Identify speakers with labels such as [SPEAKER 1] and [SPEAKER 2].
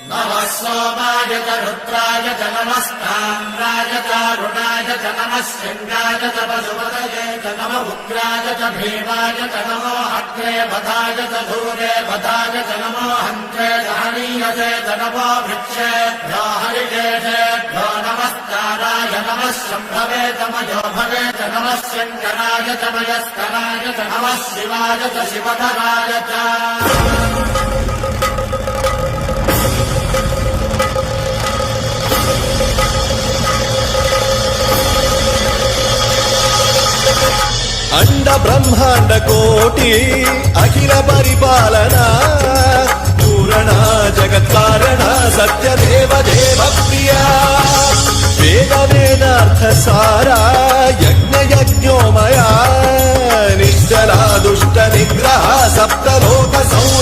[SPEAKER 1] नमः सोमाय च रुद्राय च नमस्ताम्राय च अरुणाय च नमः शृङ्गाय च पशुपतये च नमः उग्राय च भीमाय च नमो अग्रे बधाय च धूरे बधाय च नमो हन्त्रे च हनीयसे च नमो वृक्षेभ्यो हरिकेशेभ्यो नमस्काराय नमः शम्भवे च मयोभवे च नमः शङ्कराय च मयस्कराय च नमः शिवाय च शिवधराय च
[SPEAKER 2] अंड ब्रह्मांड कोटि अखिल परिपालना पूरणा जगत्कारणा सत्यदेव देव प्रिया वेद वेदार्थ सारा यज्ञ यज्ञोमया निश्चला दुष्ट निग्रह सप्तलोक